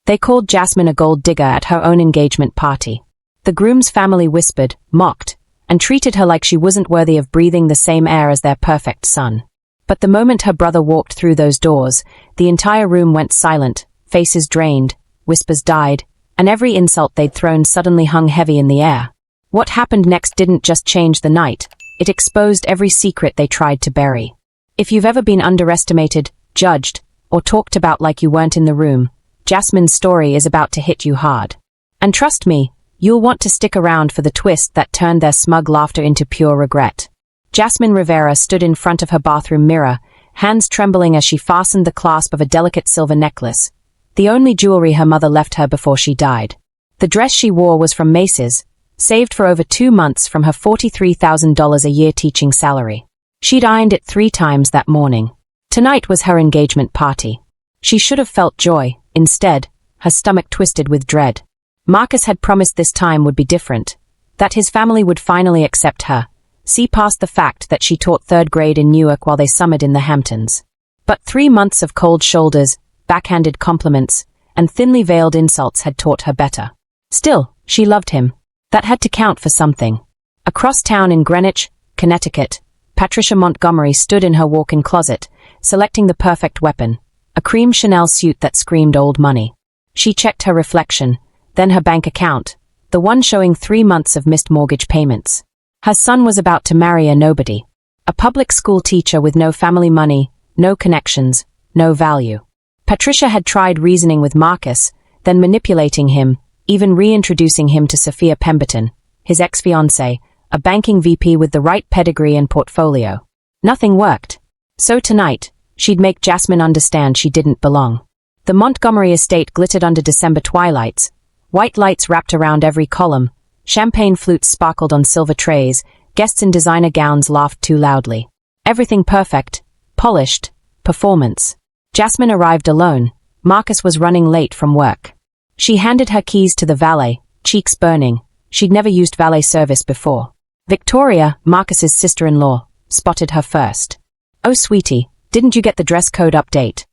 They called Jasmine a gold digger at her own engagement party. The groom's family whispered, mocked, and treated her like she wasn't worthy of breathing the same air as their perfect son. But the moment her brother walked through those doors, the entire room went silent, faces drained, whispers died, and every insult they'd thrown suddenly hung heavy in the air. What happened next didn't just change the night, it exposed every secret they tried to bury. If you've ever been underestimated, judged, or talked about like you weren't in the room, Jasmine's story is about to hit you hard. And trust me, you'll want to stick around for the twist that turned their smug laughter into pure regret. Jasmine Rivera stood in front of her bathroom mirror, hands trembling as she fastened the clasp of a delicate silver necklace, the only jewelry her mother left her before she died. The dress she wore was from Macy's, saved for over 2 months from her $43,000 a year teaching salary. She'd ironed it 3 times that morning. Tonight was her engagement party. She should have felt joy. Instead, her stomach twisted with dread. Marcus had promised this time would be different, that his family would finally accept her, see past the fact that she taught 3rd grade in Newark while they summered in the Hamptons. But 3 months of cold shoulders, backhanded compliments, and thinly veiled insults had taught her better. Still, she loved him. That had to count for something. Across town in Greenwich, Connecticut, Patricia Montgomery stood in her walk-in closet, selecting the perfect weapon, a cream Chanel suit that screamed old money. She checked her reflection, then her bank account, the one showing 3 months of missed mortgage payments. Her son was about to marry a nobody. A public school teacher with no family money, no connections, no value. Patricia had tried reasoning with Marcus, then manipulating him, even reintroducing him to Sophia Pemberton, his ex-fiancée, a banking VP with the right pedigree and portfolio. Nothing worked. So tonight, she'd make Jasmine understand she didn't belong. The Montgomery estate glittered under December twilights. White lights wrapped around every column, champagne flutes sparkled on silver trays, guests in designer gowns laughed too loudly. Everything perfect, polished, performance. Jasmine arrived alone. Marcus was running late from work. She handed her keys to the valet, cheeks burning. She'd never used valet service before. Victoria, Marcus's sister-in-law, spotted her first. "Oh, sweetie, didn't you get the dress code update?"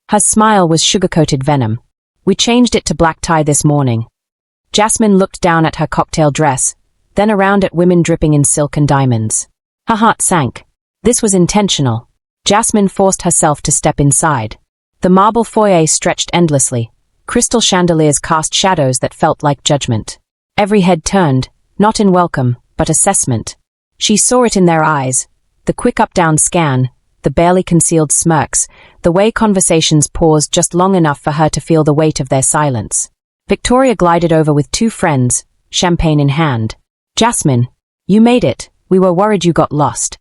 Her smile was sugar-coated venom. "We changed it to black tie this morning." Jasmine looked down at her cocktail dress, then around at women dripping in silk and diamonds. Her heart sank. This was intentional. Jasmine forced herself to step inside. The marble foyer stretched endlessly. Crystal chandeliers cast shadows that felt like judgment. Every head turned, not in welcome, but assessment. She saw it in their eyes, the quick up-down scan, the barely concealed smirks, the way conversations paused just long enough for her to feel the weight of their silence. Victoria glided over with 2 friends, champagne in hand. "Jasmine, you made it. We were worried you got lost."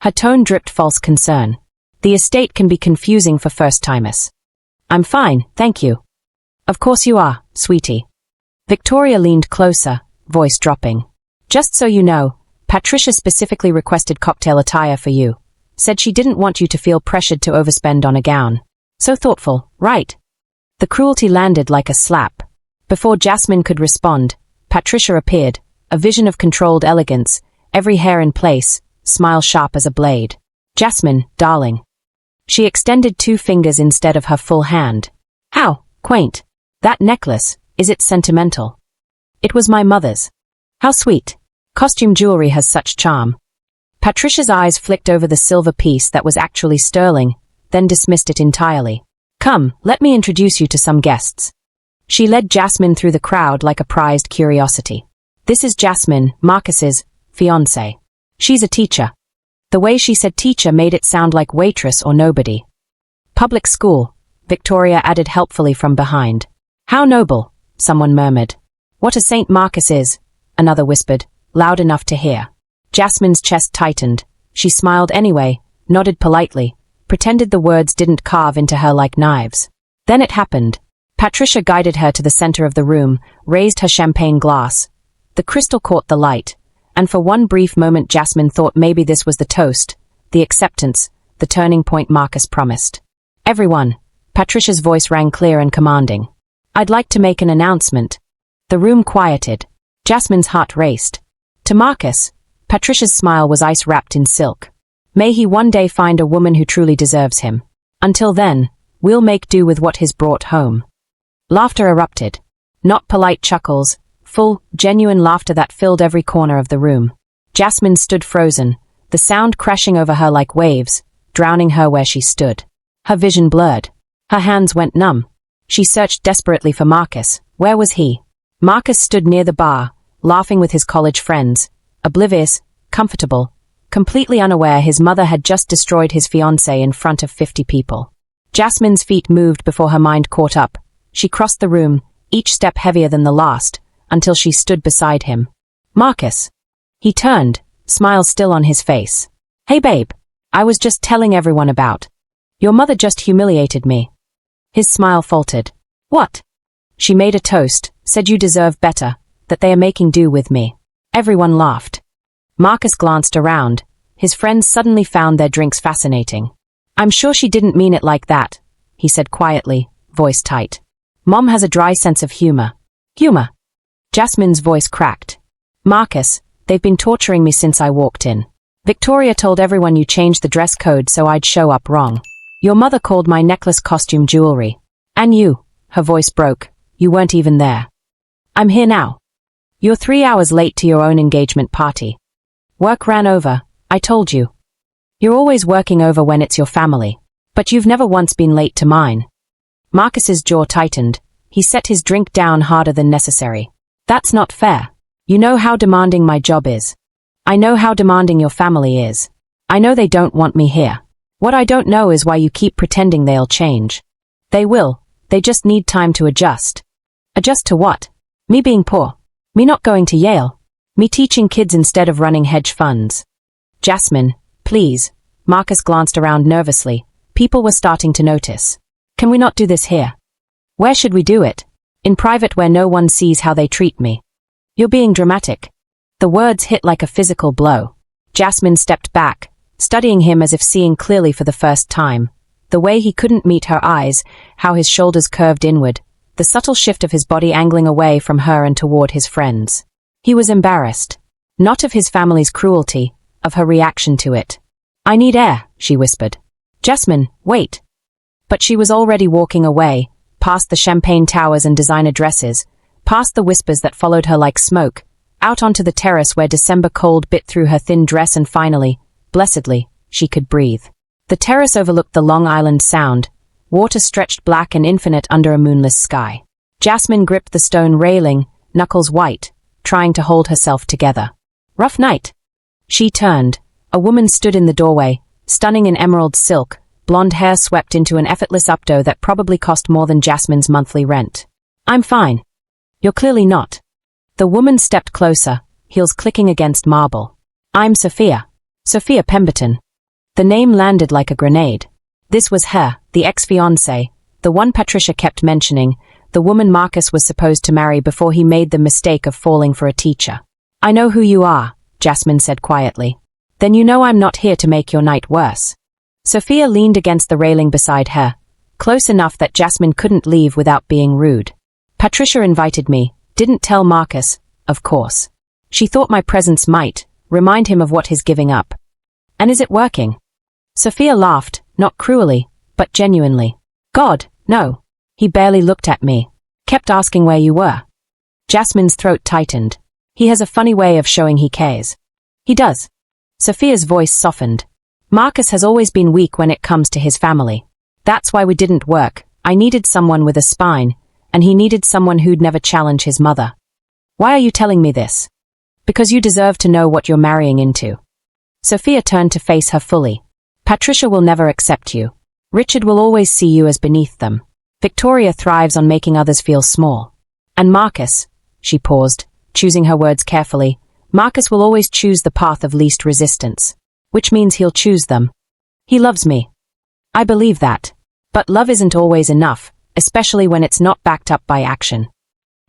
Her tone dripped false concern. "The estate can be confusing for first-timers." "I'm fine, thank you." "Of course you are, sweetie." Victoria leaned closer, voice dropping. "Just so you know, Patricia specifically requested cocktail attire for you. Said she didn't want you to feel pressured to overspend on a gown. So thoughtful, right?" The cruelty landed like a slap. Before Jasmine could respond, Patricia appeared, a vision of controlled elegance, every hair in place, smile sharp as a blade. "Jasmine, darling." She extended 2 fingers instead of her full hand. "How quaint. That necklace, is it sentimental?" "It was my mother's." "How sweet. Costume jewelry has such charm." Patricia's eyes flicked over the silver piece that was actually sterling, then dismissed it entirely. "Come, let me introduce you to some guests." She led Jasmine through the crowd like a prized curiosity. "This is Jasmine, Marcus's fiancée. She's a teacher." The way she said teacher made it sound like waitress or nobody. "Public school," Victoria added helpfully from behind. "How noble," someone murmured. "What a Saint Marcus is," another whispered, loud enough to hear. Jasmine's chest tightened. She smiled anyway, nodded politely, pretended the words didn't carve into her like knives. Then it happened. Patricia guided her to the center of the room, raised her champagne glass. The crystal caught the light, and for one brief moment Jasmine thought maybe this was the toast, the acceptance, the turning point Marcus promised. "Everyone," Patricia's voice rang clear and commanding. "I'd like to make an announcement." The room quieted. Jasmine's heart raced. To Marcus, Patricia's smile was ice wrapped in silk. May he one day find a woman who truly deserves him. Until then, we'll make do with what he's brought home. Laughter erupted. Not polite chuckles, full, genuine laughter that filled every corner of the room. Jasmine stood frozen, the sound crashing over her like waves, drowning her where she stood. Her vision blurred. Her hands went numb. She searched desperately for Marcus. Where was he? Marcus stood near the bar, laughing with his college friends, oblivious, comfortable, completely unaware his mother had just destroyed his fiancé in front of 50 people. Jasmine's feet moved before her mind caught up. She crossed the room, each step heavier than the last, until she stood beside him. Marcus. He turned, smile still on his face. Hey babe, I was just telling everyone about. Your mother just humiliated me. His smile faltered. What? She made a toast, said you deserve better, that they are making do with me. Everyone laughed. Marcus glanced around. His friends suddenly found their drinks fascinating. I'm sure she didn't mean it like that, he said quietly, voice tight. Mom has a dry sense of humor. Humor? Jasmine's voice cracked. Marcus, they've been torturing me since I walked in. Victoria told everyone you changed the dress code so I'd show up wrong. Your mother called my necklace costume jewelry. And you, her voice broke, you weren't even there. I'm here now. You're 3 hours late to your own engagement party. Work ran over, I told you. You're always working over when it's your family. But you've never once been late to mine. Marcus's jaw tightened. He set his drink down harder than necessary. That's not fair. You know how demanding my job is. I know how demanding your family is. I know they don't want me here. What I don't know is why you keep pretending they'll change. They will. They just need time to adjust. Adjust to what? Me being poor. Me not going to Yale. Me teaching kids instead of running hedge funds. Jasmine, please. Marcus glanced around nervously. People were starting to notice. Can we not do this here? Where should we do it? In private where no one sees how they treat me. You're being dramatic. The words hit like a physical blow. Jasmine stepped back, studying him as if seeing clearly for the first time. The way he couldn't meet her eyes, how his shoulders curved inward, the subtle shift of his body angling away from her and toward his friends. He was embarrassed. Not of his family's cruelty, of her reaction to it. I need air, she whispered. Jasmine, wait. But she was already walking away, past the champagne towers and designer dresses, past the whispers that followed her like smoke, out onto the terrace where December cold bit through her thin dress and finally, blessedly, she could breathe. The terrace overlooked the Long Island Sound, water stretched black and infinite under a moonless sky. Jasmine gripped the stone railing, knuckles white, trying to hold herself together. Rough night. She turned. A woman stood in the doorway, stunning in emerald silk, blonde hair swept into an effortless updo that probably cost more than Jasmine's monthly rent. I'm fine. You're clearly not. The woman stepped closer, heels clicking against marble. I'm Sophia. Sophia Pemberton. The name landed like a grenade. This was her, the ex-fiancée, the one Patricia kept mentioning, the woman Marcus was supposed to marry before he made the mistake of falling for a teacher. I know who you are, Jasmine said quietly. Then you know I'm not here to make your night worse. Sophia leaned against the railing beside her, close enough that Jasmine couldn't leave without being rude. Patricia invited me, didn't tell Marcus, of course. She thought my presence might remind him of what he's giving up. And is it working? Sophia laughed, not cruelly, but genuinely. God, no. He barely looked at me. Kept asking where you were. Jasmine's throat tightened. He has a funny way of showing he cares. He does. Sophia's voice softened. Marcus has always been weak when it comes to his family. That's why we didn't work. I needed someone with a spine, and he needed someone who'd never challenge his mother. Why are you telling me this? Because you deserve to know what you're marrying into. Sophia turned to face her fully. Patricia will never accept you. Richard will always see you as beneath them. Victoria thrives on making others feel small. And Marcus, she paused, choosing her words carefully, Marcus will always choose the path of least resistance. Which means he'll choose them. He loves me. I believe that. But love isn't always enough, especially when it's not backed up by action.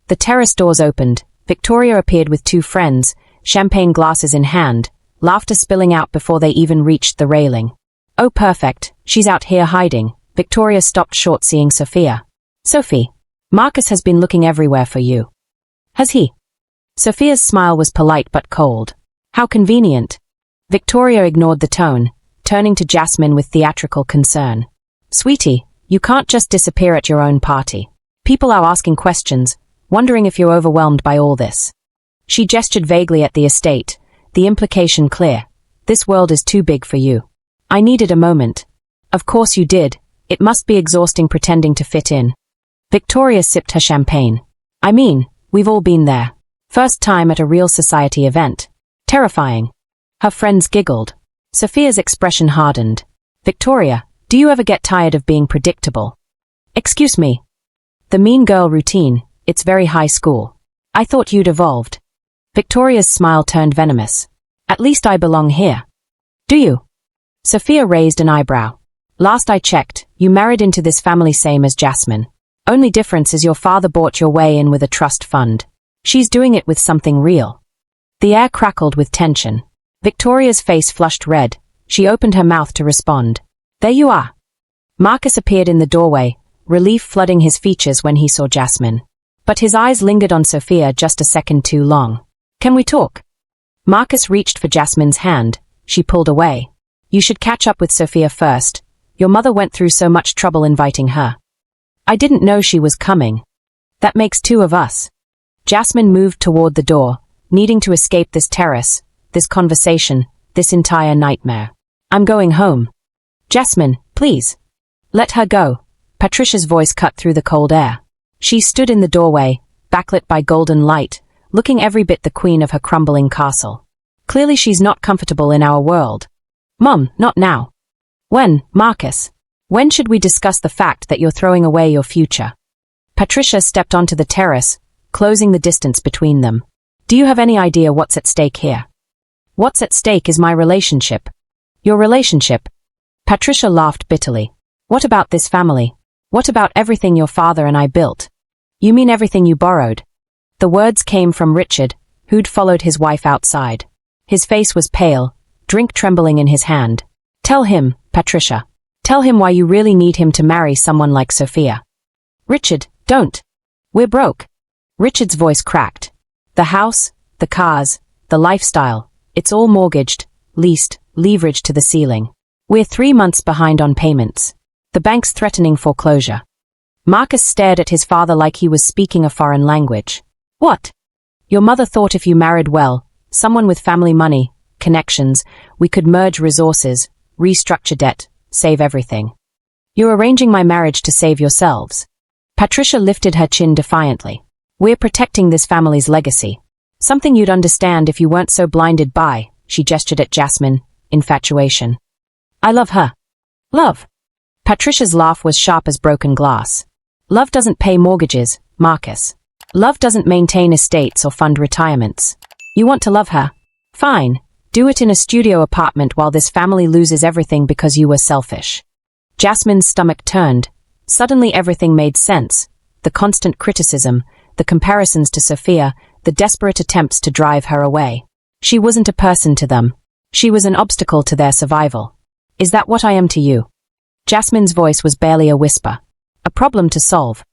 The terrace doors opened. Victoria appeared with 2 friends, champagne glasses in hand, laughter spilling out before they even reached the railing. Oh perfect, she's out here hiding. Victoria stopped short seeing Sophia. Sophie, Marcus has been looking everywhere for you. Has he? Sophia's smile was polite but cold. How convenient. Victoria ignored the tone, turning to Jasmine with theatrical concern. Sweetie, you can't just disappear at your own party. People are asking questions, wondering if you're overwhelmed by all this. She gestured vaguely at the estate, the implication clear. This world is too big for you. I needed a moment. Of course you did. It must be exhausting pretending to fit in. Victoria sipped her champagne. I mean, we've all been there. First time at a real society event. Terrifying. Her friends giggled. Sophia's expression hardened. Victoria, do you ever get tired of being predictable? Excuse me. The mean girl routine, it's very high school. I thought you'd evolved. Victoria's smile turned venomous. At least I belong here. Do you? Sophia raised an eyebrow. Last I checked, you married into this family same as Jasmine. Only difference is your father bought your way in with a trust fund. She's doing it with something real. The air crackled with tension. Victoria's face flushed red. She opened her mouth to respond. There you are. Marcus appeared in the doorway, relief flooding his features when he saw Jasmine. But his eyes lingered on Sophia just a second too long. Can we talk? Marcus reached for Jasmine's hand. She pulled away. You should catch up with Sophia first. Your mother went through so much trouble inviting her. I didn't know she was coming. That makes two of us. Jasmine moved toward the door, needing to escape this terrace, this conversation, this entire nightmare. I'm going home. Jasmine, please. Let her go. Patricia's voice cut through the cold air. She stood in the doorway, backlit by golden light, looking every bit the queen of her crumbling castle. Clearly she's not comfortable in our world. Mom, not now. When, Marcus? When should we discuss the fact that you're throwing away your future? Patricia stepped onto the terrace, closing the distance between them. Do you have any idea what's at stake here? What's at stake is my relationship. Your relationship? Patricia laughed bitterly. What about this family? What about everything your father and I built? You mean everything you borrowed? The words came from Richard, who'd followed his wife outside. His face was pale, drink trembling in his hand. Tell him, Patricia. Tell him why you really need him to marry someone like Sophia. Richard, don't. We're broke. Richard's voice cracked. The house, the cars, the lifestyle, it's all mortgaged, leased, leveraged to the ceiling. We're 3 months behind on payments. The bank's threatening foreclosure. Marcus stared at his father like he was speaking a foreign language. What? Your mother thought if you married well, someone with family money, connections, we could merge resources, restructure debt, save everything. You're arranging my marriage to save yourselves. Patricia lifted her chin defiantly. We're protecting this family's legacy. Something you'd understand if you weren't so blinded by, she gestured at Jasmine, infatuation. I love her. Love. Patricia's laugh was sharp as broken glass. Love doesn't pay mortgages, Marcus. Love doesn't maintain estates or fund retirements. You want to love her? Fine. Do it in a studio apartment while this family loses everything because you were selfish. Jasmine's stomach turned. Suddenly everything made sense. The constant criticism, the comparisons to Sophia, the desperate attempts to drive her away. She wasn't a person to them. She was an obstacle to their survival. Is that what I am to you? Jasmine's voice was barely a whisper. A problem to solve.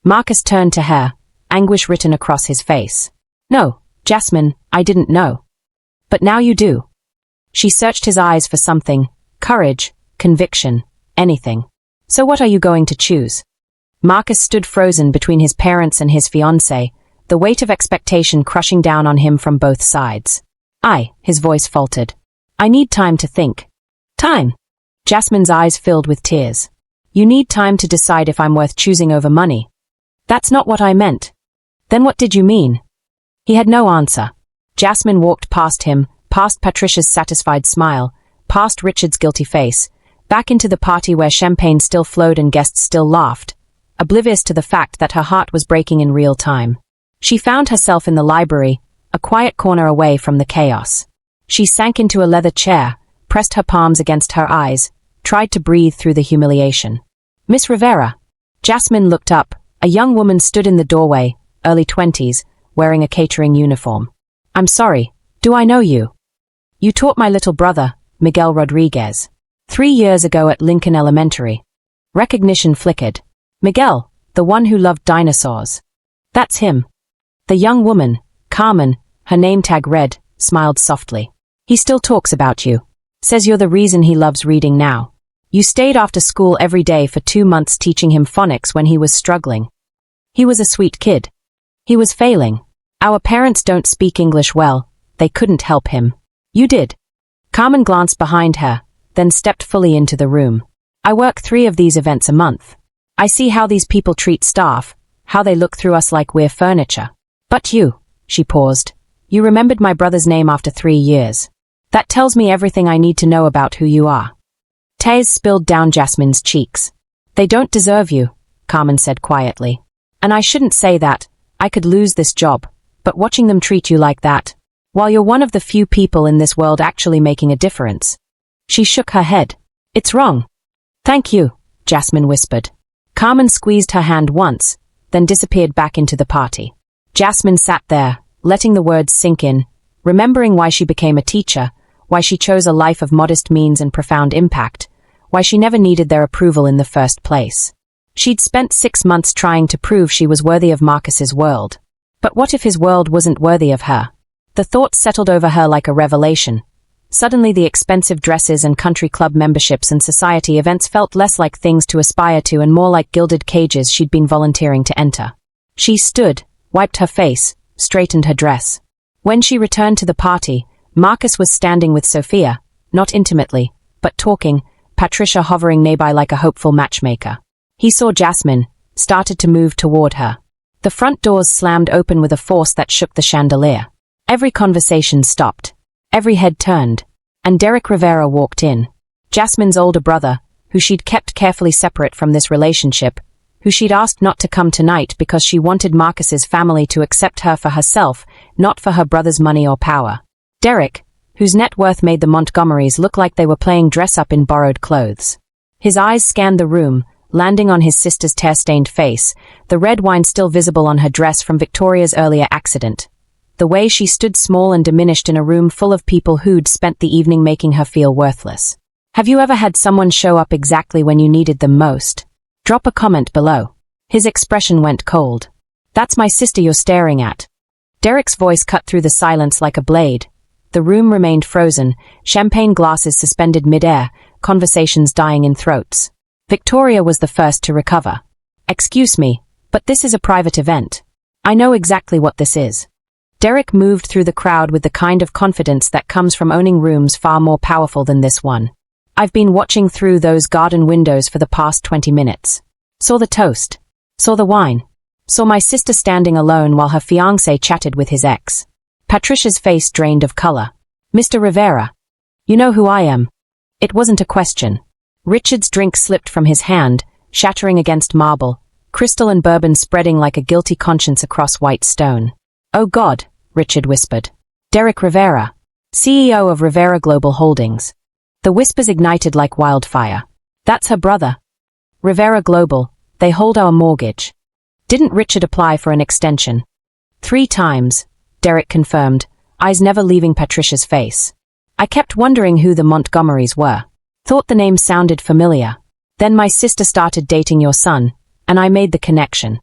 Marcus turned to her, anguish written across his face. No, Jasmine, I didn't know. But now you do. She searched his eyes for something, courage, conviction, anything. So what are you going to choose? Marcus stood frozen between his parents and his fiancée, the weight of expectation crushing down on him from both sides. His voice faltered. I need time to think. Time? Jasmine's eyes filled with tears. You need time to decide if I'm worth choosing over money. That's not what I meant. Then what did you mean? He had no answer. Jasmine walked past him, past Patricia's satisfied smile, past Richard's guilty face, back into the party where champagne still flowed and guests still laughed, oblivious to the fact that her heart was breaking in real time. She found herself in the library, a quiet corner away from the chaos. She sank into a leather chair, pressed her palms against her eyes, tried to breathe through the humiliation. Miss Rivera. Jasmine looked up. A young woman stood in the doorway, early 20s, wearing a catering uniform. I'm sorry, do I know you? You taught my little brother, Miguel Rodriguez, 3 years ago at Lincoln Elementary. Recognition flickered. Miguel, the one who loved dinosaurs. That's him. The young woman, Carmen, her name tag read, smiled softly. He still talks about you. Says you're the reason he loves reading now. You stayed after school every day for 2 months teaching him phonics when he was struggling. He was a sweet kid. He was failing. Our parents don't speak English well. They couldn't help him. You did. Carmen glanced behind her, then stepped fully into the room. I work 3 of these events a month. I see how these people treat staff, how they look through us like we're furniture. But you, she paused. You remembered my brother's name after 3 years. That tells me everything I need to know about who you are. Tears spilled down Jasmine's cheeks. They don't deserve you, Carmen said quietly. And I shouldn't say that. I could lose this job. But watching them treat you like that, while you're one of the few people in this world actually making a difference. She shook her head. It's wrong. Thank you, Jasmine whispered. Carmen squeezed her hand once, then disappeared back into the party. Jasmine sat there, letting the words sink in, remembering why she became a teacher, why she chose a life of modest means and profound impact, why she never needed their approval in the first place. She'd spent 6 months trying to prove she was worthy of Marcus's world. But what if his world wasn't worthy of her? The thought settled over her like a revelation. Suddenly the expensive dresses and country club memberships and society events felt less like things to aspire to and more like gilded cages she'd been volunteering to enter. She stood, wiped her face, straightened her dress. When she returned to the party, Marcus was standing with Sophia, not intimately, but talking, Patricia hovering nearby like a hopeful matchmaker. He saw Jasmine, started to move toward her. The front doors slammed open with a force that shook the chandelier. Every conversation stopped. Every head turned. And Derek Rivera walked in. Jasmine's older brother, who she'd kept carefully separate from this relationship, who she'd asked not to come tonight because she wanted Marcus's family to accept her for herself, not for her brother's money or power. Derek, whose net worth made the Montgomerys look like they were playing dress-up in borrowed clothes. His eyes scanned the room, landing on his sister's tear-stained face, the red wine still visible on her dress from Victoria's earlier accident. The way she stood small and diminished in a room full of people who'd spent the evening making her feel worthless. Have you ever had someone show up exactly when you needed them most? Drop a comment below. His expression went cold. That's my sister you're staring at. Derek's voice cut through the silence like a blade. The room remained frozen, champagne glasses suspended mid-air, conversations dying in throats. Victoria was the first to recover. Excuse me, but this is a private event. I know exactly what this is. Derek moved through the crowd with the kind of confidence that comes from owning rooms far more powerful than this one. I've been watching through those garden windows for the past 20 minutes. Saw the toast. Saw the wine. Saw my sister standing alone while her fiancé chatted with his ex. Patricia's face drained of color. Mr. Rivera. You know who I am. It wasn't a question. Richard's drink slipped from his hand, shattering against marble, crystal and bourbon spreading like a guilty conscience across white stone. Oh God, Richard whispered. Derek Rivera, CEO of Rivera Global Holdings. The whispers ignited like wildfire. That's her brother. Rivera Global, they hold our mortgage. Didn't Richard apply for an extension? 3 times, Derek confirmed, eyes never leaving Patricia's face. I kept wondering who the Montgomerys were. Thought the name sounded familiar. Then my sister started dating your son, and I made the connection.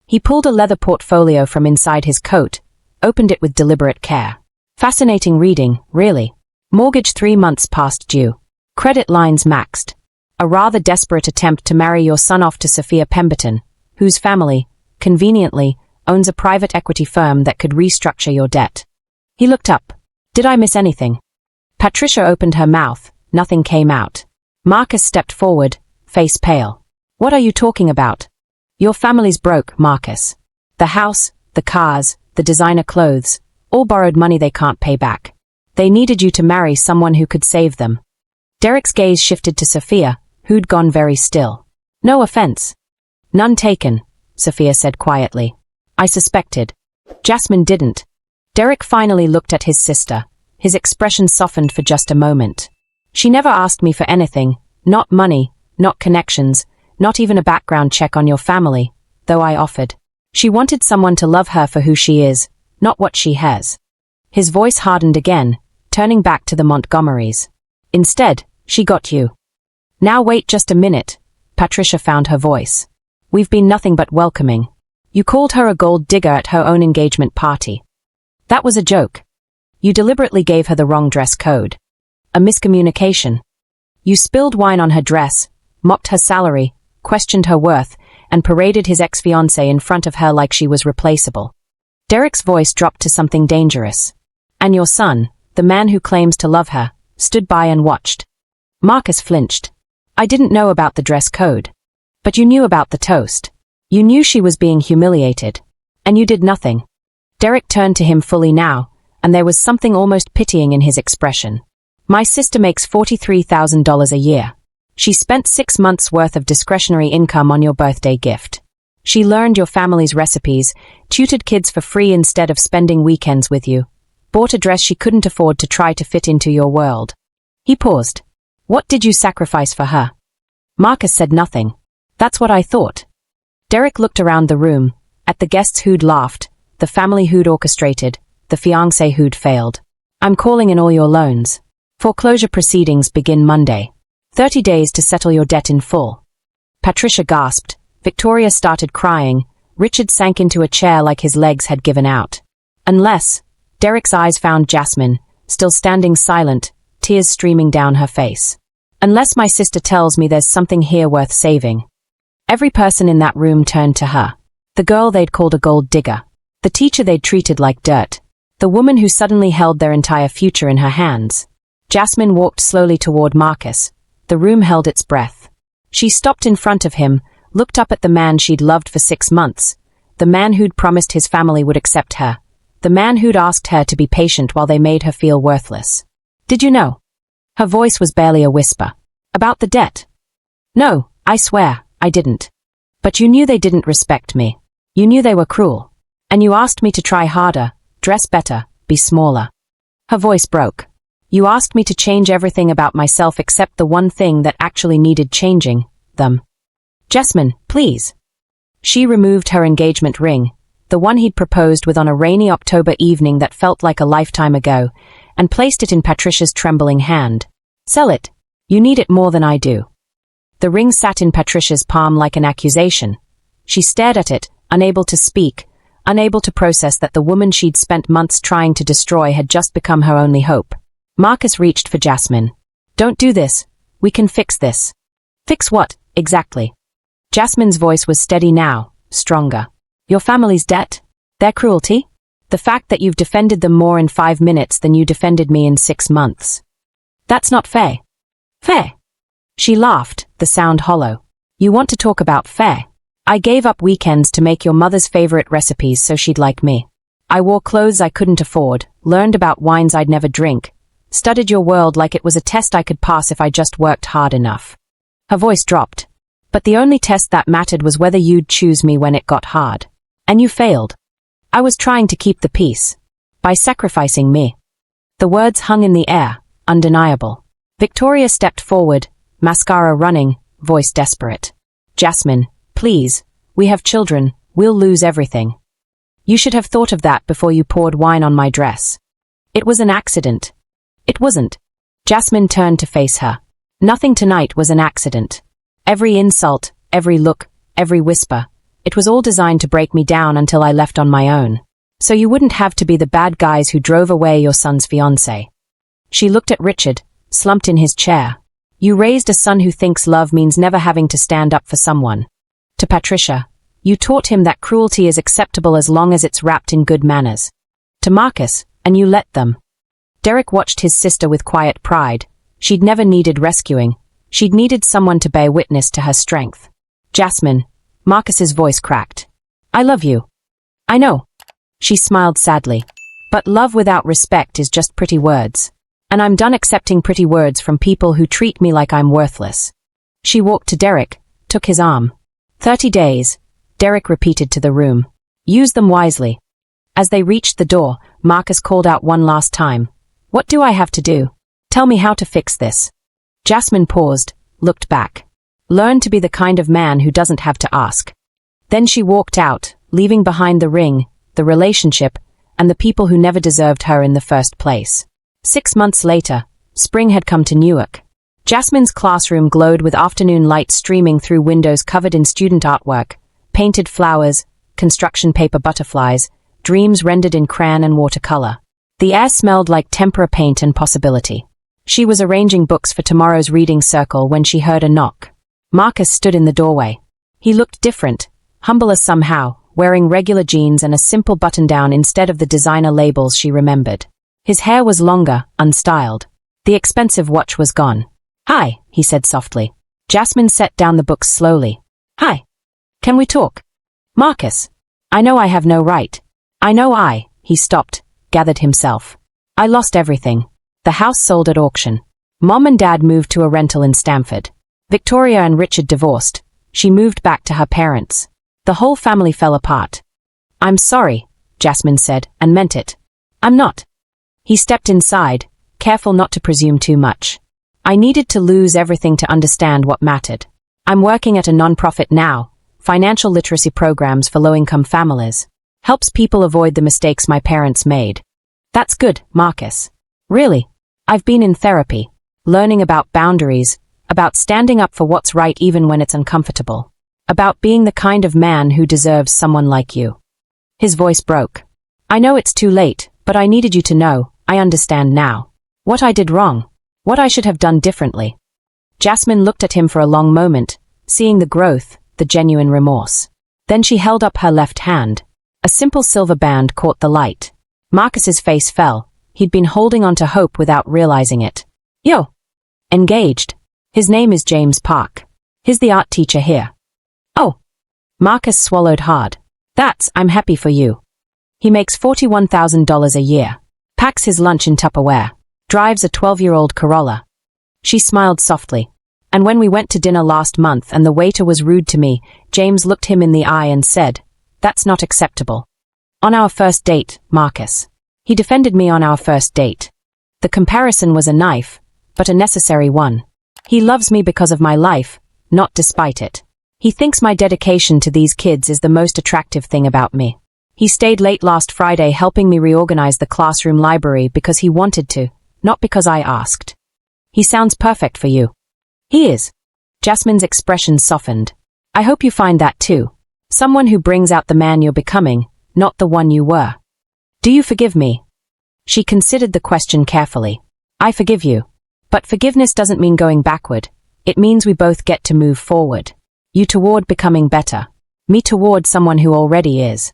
He pulled a leather portfolio from inside his coat, opened it with deliberate care. Fascinating reading, really. Mortgage 3 months past due. Credit lines maxed. A rather desperate attempt to marry your son off to Sophia Pemberton, whose family, conveniently, owns a private equity firm that could restructure your debt. He looked up. Did I miss anything? Patricia opened her mouth. Nothing came out. Marcus stepped forward, face pale. What are you talking about? Your family's broke, Marcus. The house, the cars, the designer clothes, all borrowed money they can't pay back. They needed you to marry someone who could save them. Derek's gaze shifted to Sophia, who'd gone very still. No offense. None taken, Sophia said quietly. I suspected. Jasmine didn't. Derek finally looked at his sister. His expression softened for just a moment. She never asked me for anything, not money, not connections, not even a background check on your family, though I offered. She wanted someone to love her for who she is, not what she has. His voice hardened again, turning back to the Montgomerys. Instead, she got you. Now wait just a minute, Patricia found her voice. We've been nothing but welcoming. You called her a gold digger at her own engagement party. That was a joke. You deliberately gave her the wrong dress code. A miscommunication. You spilled wine on her dress, mocked her salary, questioned her worth, and paraded his ex-fiancée in front of her like she was replaceable. Derek's voice dropped to something dangerous. And your son, the man who claims to love her, stood by and watched. Marcus flinched. I didn't know about the dress code. But you knew about the toast. You knew she was being humiliated. And you did nothing. Derek turned to him fully now, and there was something almost pitying in his expression. My sister makes $43,000 a year. She spent 6 months' worth of discretionary income on your birthday gift. She learned your family's recipes, tutored kids for free instead of spending weekends with you, bought a dress she couldn't afford to try to fit into your world. He paused. What did you sacrifice for her? Marcus said nothing. That's what I thought. Derek looked around the room, at the guests who'd laughed, the family who'd orchestrated, the fiancé who'd failed. I'm calling in all your loans. Foreclosure proceedings begin Monday. 30 days to settle your debt in full. Patricia gasped. Victoria started crying. Richard sank into a chair like his legs had given out. Unless, Derek's eyes found Jasmine, still standing silent, tears streaming down her face. Unless my sister tells me there's something here worth saving. Every person in that room turned to her. The girl they'd called a gold digger. The teacher they'd treated like dirt. The woman who suddenly held their entire future in her hands. Jasmine walked slowly toward Marcus. The room held its breath. She stopped in front of him, looked up at the man she'd loved for 6 months, the man who'd promised his family would accept her, the man who'd asked her to be patient while they made her feel worthless. Did you know? Her voice was barely a whisper. About the debt? No, I swear, I didn't. But you knew they didn't respect me. You knew they were cruel. And you asked me to try harder, dress better, be smaller. Her voice broke. You asked me to change everything about myself except the one thing that actually needed changing, them. Jasmine, please. She removed her engagement ring, the one he'd proposed with on a rainy October evening that felt like a lifetime ago, and placed it in Patricia's trembling hand. Sell it. You need it more than I do. The ring sat in Patricia's palm like an accusation. She stared at it, unable to speak, unable to process that the woman she'd spent months trying to destroy had just become her only hope. Marcus reached for Jasmine. Don't do this. We can fix this. Fix what, exactly? Jasmine's voice was steady now, stronger. Your family's debt? Their cruelty? The fact that you've defended them more in 5 minutes than you defended me in 6 months. That's not fair. Fair? She laughed, the sound hollow. You want to talk about fair? I gave up weekends to make your mother's favorite recipes so she'd like me. I wore clothes I couldn't afford, learned about wines I'd never drink, studied your world like it was a test I could pass if I just worked hard enough. Her voice dropped. But the only test that mattered was whether you'd choose me when it got hard. And you failed. I was trying to keep the peace. By sacrificing me. The words hung in the air, undeniable. Victoria stepped forward, mascara running, voice desperate. Jasmine, please, we have children, we'll lose everything. You should have thought of that before you poured wine on my dress. It was an accident. It wasn't. Jasmine turned to face her. Nothing tonight was an accident. Every insult, every look, every whisper, it was all designed to break me down until I left on my own. So you wouldn't have to be the bad guys who drove away your son's fiancé. She looked at Richard, slumped in his chair. You raised a son who thinks love means never having to stand up for someone. To Patricia, you taught him that cruelty is acceptable as long as it's wrapped in good manners. To Marcus, and you let them. Derek watched his sister with quiet pride. She'd never needed rescuing. She'd needed someone to bear witness to her strength. Jasmine, Marcus's voice cracked. I love you. I know. She smiled sadly. But love without respect is just pretty words. And I'm done accepting pretty words from people who treat me like I'm worthless. She walked to Derek, took his arm. 30 days, Derek repeated to the room. Use them wisely. As they reached the door, Marcus called out one last time. What do I have to do? Tell me how to fix this. Jasmine paused, looked back. Learn to be the kind of man who doesn't have to ask. Then she walked out, leaving behind the ring, the relationship, and the people who never deserved her in the first place. 6 months later, spring had come to Newark. Jasmine's classroom glowed with afternoon light streaming through windows covered in student artwork, painted flowers, construction paper butterflies, dreams rendered in crayon and watercolor. The air smelled like tempera paint and possibility. She was arranging books for tomorrow's reading circle when she heard a knock. Marcus stood in the doorway. He looked different, humbler somehow, wearing regular jeans and a simple button-down instead of the designer labels she remembered. His hair was longer, unstyled. The expensive watch was gone. "Hi," he said softly. Jasmine set down the books slowly. "Hi. Can we talk?" "Marcus. I know I have no right. I know he stopped, gathered himself. "I lost everything. The house sold at auction. Mom and Dad moved to a rental in Stamford. Victoria and Richard divorced. She moved back to her parents. The whole family fell apart." "I'm sorry," Jasmine said, and meant it. "I'm not." He stepped inside, careful not to presume too much. "I needed to lose everything to understand what mattered. I'm working at a non-profit now, financial literacy programs for low-income families. Helps people avoid the mistakes my parents made." "That's good, Marcus." "Really? I've been in therapy, learning about boundaries, about standing up for what's right even when it's uncomfortable, about being the kind of man who deserves someone like you." His voice broke. "I know it's too late, but I needed you to know, I understand now. What I did wrong. What I should have done differently." Jasmine looked at him for a long moment, seeing the growth, the genuine remorse. Then she held up her left hand. A simple silver band caught the light. Marcus's face fell. He'd been holding on to hope without realizing it. "Yo. Engaged. His name is James Park. He's the art teacher here." "Oh." Marcus swallowed hard. I'm happy for you. He makes $41,000 a year. Packs his lunch in Tupperware. Drives a 12-year-old Corolla." She smiled softly. "And when we went to dinner last month and the waiter was rude to me, James looked him in the eye and said, 'That's not acceptable.' On our first date, Marcus. He defended me on our first date. The comparison was a knife, but a necessary one. He loves me because of my life, not despite it. He thinks my dedication to these kids is the most attractive thing about me. He stayed late last Friday helping me reorganize the classroom library because he wanted to, not because I asked. He sounds perfect for you." "He is." Jasmine's expression softened. "I hope you find that too. Someone who brings out the man you're becoming, not the one you were." "Do you forgive me?" She considered the question carefully. "I forgive you. But forgiveness doesn't mean going backward. It means we both get to move forward. You toward becoming better. Me toward someone who already is."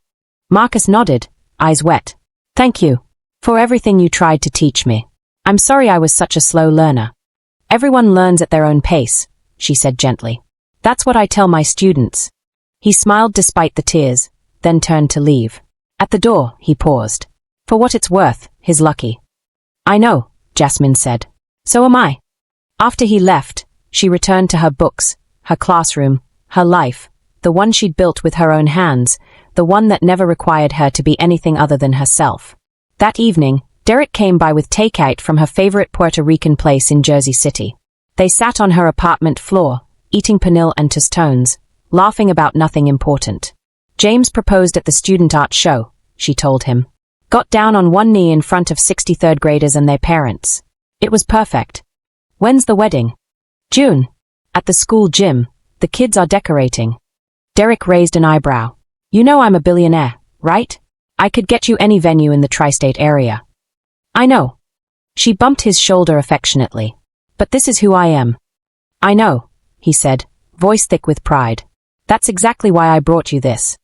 Marcus nodded, eyes wet. "Thank you. For everything you tried to teach me. I'm sorry I was such a slow learner." "Everyone learns at their own pace," she said gently. "That's what I tell my students." He smiled despite the tears, then turned to leave. At the door, he paused. "For what it's worth, he's lucky." "I know," Jasmine said. "So am I." After he left, she returned to her books, her classroom, her life, the one she'd built with her own hands, the one that never required her to be anything other than herself. That evening, Derek came by with takeout from her favorite Puerto Rican place in Jersey City. They sat on her apartment floor, eating pernil and tostones, laughing about nothing important. "James proposed at the student art show," she told him. "Got down on one knee in front of 63rd graders and their parents. It was perfect." "When's the wedding?" "June. At the school gym. The kids are decorating." Derek raised an eyebrow. "You know I'm a billionaire, right? I could get you any venue in the tri-state area." "I know." She bumped his shoulder affectionately. "But this is who I am." "I know," he said, voice thick with pride. "That's exactly why I brought you this."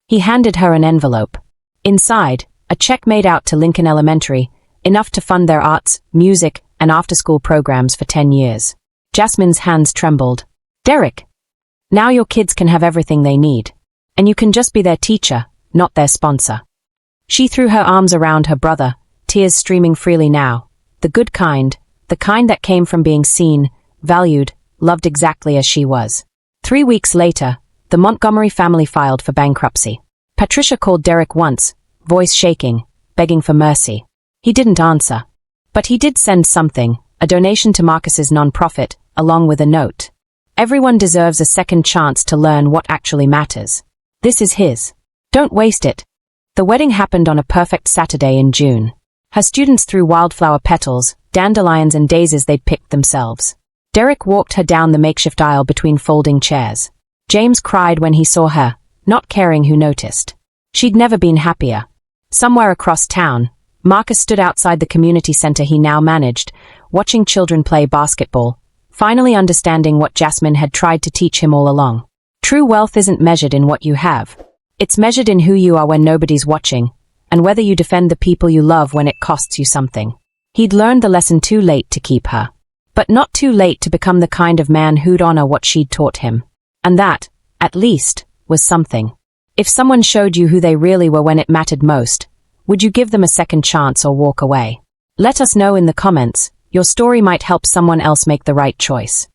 He handed her an envelope. Inside, a check made out to Lincoln Elementary, enough to fund their arts, music, and after-school programs for 10 years. Jasmine's hands trembled. "Derek, now your kids can have everything they need. And you can just be their teacher, not their sponsor." She threw her arms around her brother, tears streaming freely now. The kind that came from being seen, valued, loved exactly as she was. 3 weeks later, the Montgomery family filed for bankruptcy. Patricia called Derek once, voice shaking, begging for mercy. He didn't answer. But he did send something, a donation to Marcus's nonprofit, along with a note. "Everyone deserves a second chance to learn what actually matters. This is his. Don't waste it." The wedding happened on a perfect Saturday in June. Her students threw wildflower petals, dandelions and daisies they'd picked themselves. Derek walked her down the makeshift aisle between folding chairs. James cried when he saw her, not caring who noticed. She'd never been happier. Somewhere across town, Marcus stood outside the community center he now managed, watching children play basketball, finally understanding what Jasmine had tried to teach him all along. True wealth isn't measured in what you have. It's measured in who you are when nobody's watching, and whether you defend the people you love when it costs you something. He'd learned the lesson too late to keep her. But not too late to become the kind of man who'd honor what she'd taught him. And that, at least, was something. If someone showed you who they really were when it mattered most, would you give them a second chance or walk away? Let us know in the comments. Your story might help someone else make the right choice.